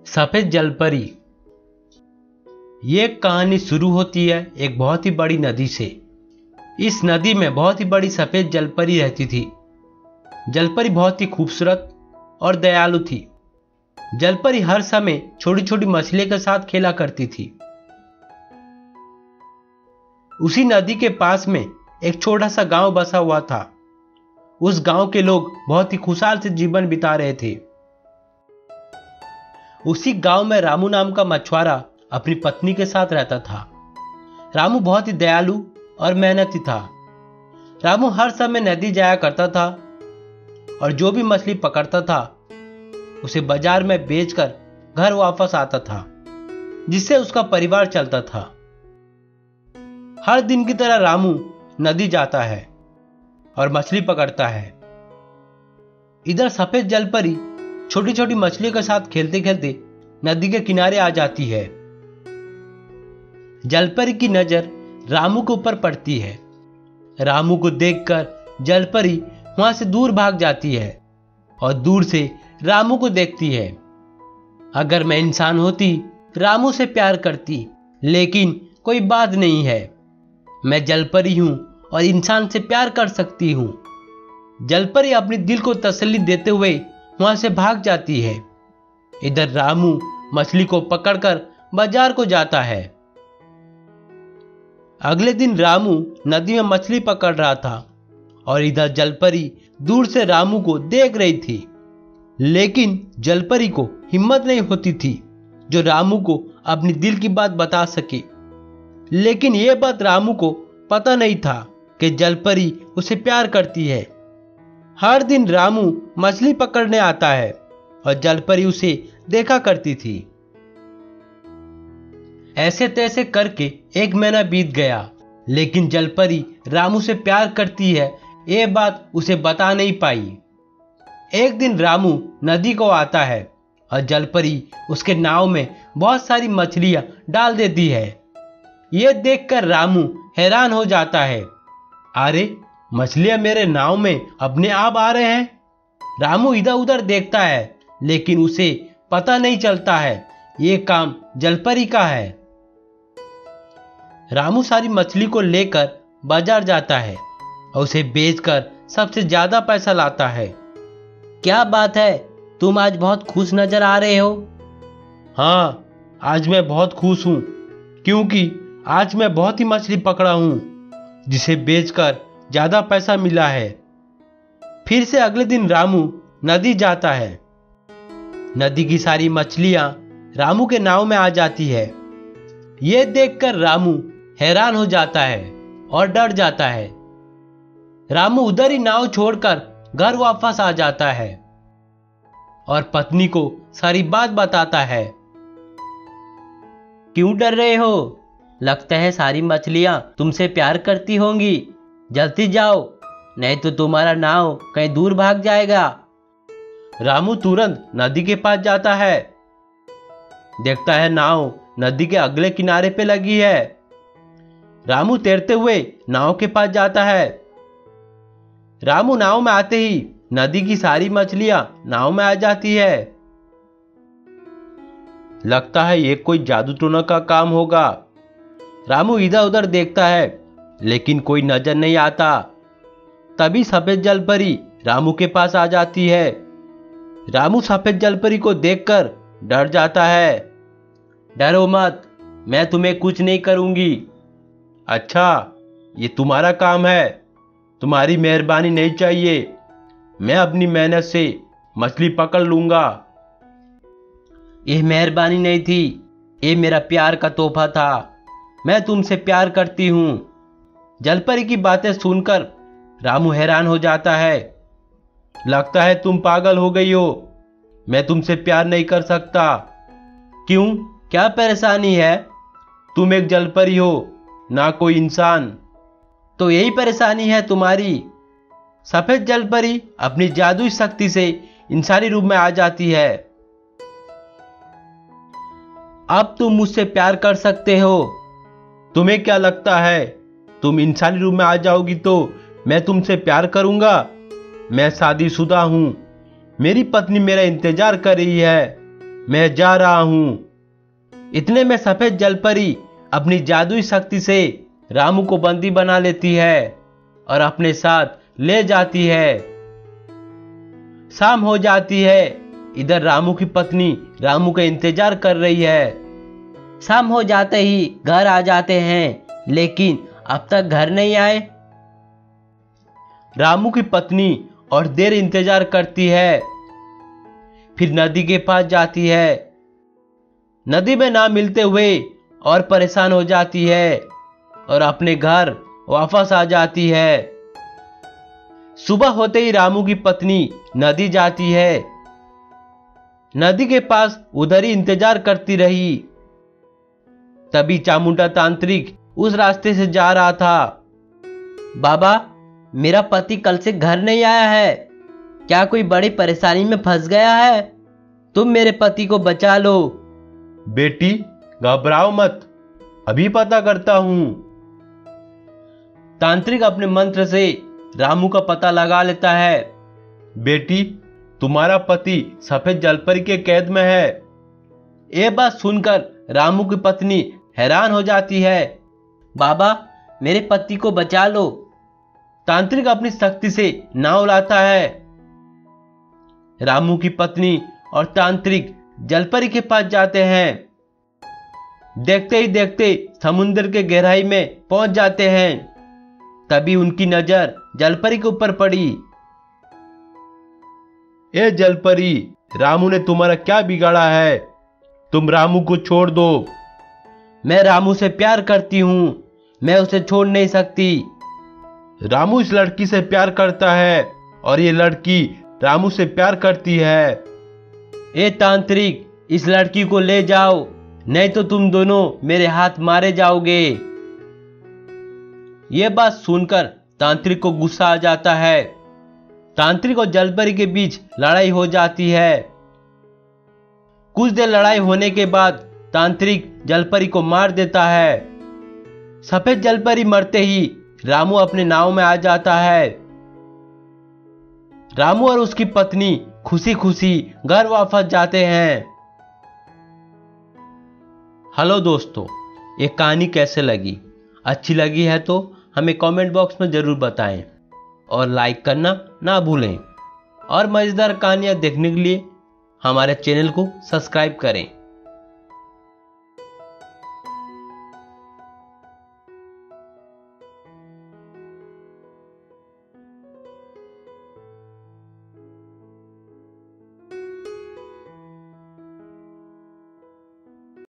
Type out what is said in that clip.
सफेद जलपरी। ये कहानी शुरू होती है एक बहुत ही बड़ी नदी से। इस नदी में बहुत ही बड़ी सफेद जलपरी रहती थी। जलपरी बहुत ही खूबसूरत और दयालु थी। जलपरी हर समय छोटी छोटी मछलियों के साथ खेला करती थी। उसी नदी के पास में एक छोटा सा गांव बसा हुआ था। उस गांव के लोग बहुत ही खुशहाल से जीवन बिता रहे थे। उसी गांव में रामू नाम का मछुआरा अपनी पत्नी के साथ रहता था। रामू बहुत ही दयालु और मेहनती था। रामू हर समय नदी जाया करता था और जो भी मछली पकड़ता था उसे बाजार में बेचकर घर वापस आता था, जिससे उसका परिवार चलता था। हर दिन की तरह रामू नदी जाता है और मछली पकड़ता है। इधर सफेद जलपरी छोटी छोटी मछलियों के साथ खेलते खेलते नदी के किनारे आ जाती है। जलपरी की नजर रामू के ऊपर पड़ती है। रामू को देखकर जलपरी वहां से दूर भाग जाती है और दूर से रामू को देखती है। अगर मैं इंसान होती रामू से प्यार करती, लेकिन कोई बात नहीं है, मैं जलपरी हूं और इंसान से प्यार कर सकती हूं। जलपरी अपने दिल को तसल्ली देते हुए वहां से भाग जाती है। इधर रामू मछली को पकड़कर बाजार को जाता है। अगले दिन रामू नदी में मछली पकड़ रहा था और इधर जलपरी दूर से रामू को देख रही थी, लेकिन जलपरी को हिम्मत नहीं होती थी जो रामू को अपनी दिल की बात बता सके। लेकिन यह बात रामू को पता नहीं था कि जलपरी उसे प्यार करती है। हर दिन रामू मछली पकड़ने आता है और जलपरी उसे देखा करती थी। ऐसे तैसे करके एक महीना बीत गया, लेकिन जलपरी रामू से प्यार करती है ये बात उसे बता नहीं पाई। एक दिन रामू नदी को आता है और जलपरी उसके नाव में बहुत सारी मछलियां डाल देती है। यह देखकर रामू हैरान हो जाता है। अरे, मछलियां मेरे नाव में अपने आप आ रहे हैं। रामू इधर उधर देखता है, लेकिन उसे पता नहीं चलता है ये काम जलपरी का है। रामू सारी मछली को लेकर बाजार जाता है और उसे बेचकर सबसे ज्यादा पैसा लाता है। क्या बात है, तुम आज बहुत खुश नजर आ रहे हो? हाँ, आज मैं बहुत खुश हूं, क्योंकि आज मैं बहुत ही मछली पकड़ा हूं, जिसे बेचकर ज्यादा पैसा मिला है। फिर से अगले दिन रामू नदी जाता है। नदी की सारी मछलियां रामू के नाव में आ जाती है। यह देखकर रामू हैरान हो जाता है और डर जाता है। रामू उधर ही नाव छोड़कर घर वापस आ जाता है और पत्नी को सारी बात बताता है। क्यों डर रहे हो? लगता है सारी मछलियां तुमसे प्यार करती होंगी। जल्दी जाओ, नहीं तो तुम्हारा नाव कहीं दूर भाग जाएगा। रामू तुरंत नदी के पास जाता है। देखता है नाव नदी के अगले किनारे पे लगी है। रामू तैरते हुए नाव के पास जाता है। रामू नाव में आते ही नदी की सारी मछलियां नाव में आ जाती है। लगता है ये कोई जादू टोना का काम होगा। रामू इधर उधर देखता है, लेकिन कोई नजर नहीं आता। तभी सफेद जलपरी रामू के पास आ जाती है। रामू सफेद जलपरी को देखकर डर जाता है। डरो मत, मैं तुम्हें कुछ नहीं करूंगी। अच्छा, ये तुम्हारा काम है, तुम्हारी मेहरबानी नहीं चाहिए। मैं अपनी मेहनत से मछली पकड़ लूंगा। यह मेहरबानी नहीं थी, ये मेरा प्यार का तोहफा था। मैं तुमसे प्यार करती हूं। जलपरी की बातें सुनकर रामू हैरान हो जाता है। लगता है तुम पागल हो गई हो। मैं तुमसे प्यार नहीं कर सकता। क्यों, क्या परेशानी है? तुम एक जलपरी हो, ना कोई इंसान। तो यही परेशानी है तुम्हारी। सफेद जलपरी अपनी जादुई शक्ति से इंसानी रूप में आ जाती है। अब तुम मुझसे प्यार कर सकते हो। तुम्हें क्या लगता है तुम इंसानी रूप में आ जाओगी तो मैं तुमसे प्यार करूंगा? मैं शादीशुदा हूं, मेरी पत्नी मेरा इंतजार कर रही है। मैं जा रहा हूं। इतने में सफेद जलपरी अपनी जादुई शक्ति से रामू को बंदी बना लेती है और अपने साथ ले जाती है। शाम हो जाती है। इधर रामू की पत्नी रामू का इंतजार कर रही है। शाम हो जाते ही घर आ जाते हैं, लेकिन अब तक घर नहीं आए। रामू की पत्नी और देर इंतजार करती है। फिर नदी के पास जाती है। नदी में ना मिलते हुए और परेशान हो जाती है और अपने घर वापस आ जाती है। सुबह होते ही रामू की पत्नी नदी जाती है। नदी के पास उधर ही इंतजार करती रही। तभी चामुंडा तांत्रिक उस रास्ते से जा रहा था। बाबा, मेरा पति कल से घर नहीं आया है। क्या कोई बड़ी परेशानी में फंस गया है? तुम मेरे पति को बचा लो। बेटी, घबराओ मत, अभी पता करता हूं। तांत्रिक अपने मंत्र से रामू का पता लगा लेता है। बेटी, तुम्हारा पति सफेद जलपरी के कैद में है। ये बात सुनकर रामू की पत्नी हैरान हो जाती है। बाबा, मेरे पति को बचा लो। तांत्रिक अपनी शक्ति से नाव लाता है। रामू की पत्नी और तांत्रिक जलपरी के पास जाते हैं। देखते ही देखते समुद्र के गहराई में पहुंच जाते हैं। तभी उनकी नजर जलपरी के ऊपर पड़ी। ए जलपरी, रामू ने तुम्हारा क्या बिगाड़ा है? तुम रामू को छोड़ दो। मैं रामू से प्यार करती हूं, मैं उसे छोड़ नहीं सकती। रामू इस लड़की से प्यार करता है और ये लड़की रामू से प्यार करती है। ए तांत्रिक, इस लड़की को ले जाओ, नहीं तो तुम दोनों मेरे हाथ मारे जाओगे। यह बात सुनकर तांत्रिक को गुस्सा आ जाता है। तांत्रिक और जलपरी के बीच लड़ाई हो जाती है। कुछ देर लड़ाई होने के बाद तांत्रिक जलपरी को मार देता है। सफेद जलपरी मरते ही रामू अपने नाव में आ जाता है। रामू और उसकी पत्नी खुशी खुशी घर वापस जाते हैं। हेलो दोस्तों, ये कहानी कैसे लगी? अच्छी लगी है तो हमें कमेंट बॉक्स में जरूर बताएं और लाइक करना ना भूलें। और मजेदार कहानियां देखने के लिए हमारे चैनल को सब्सक्राइब करें।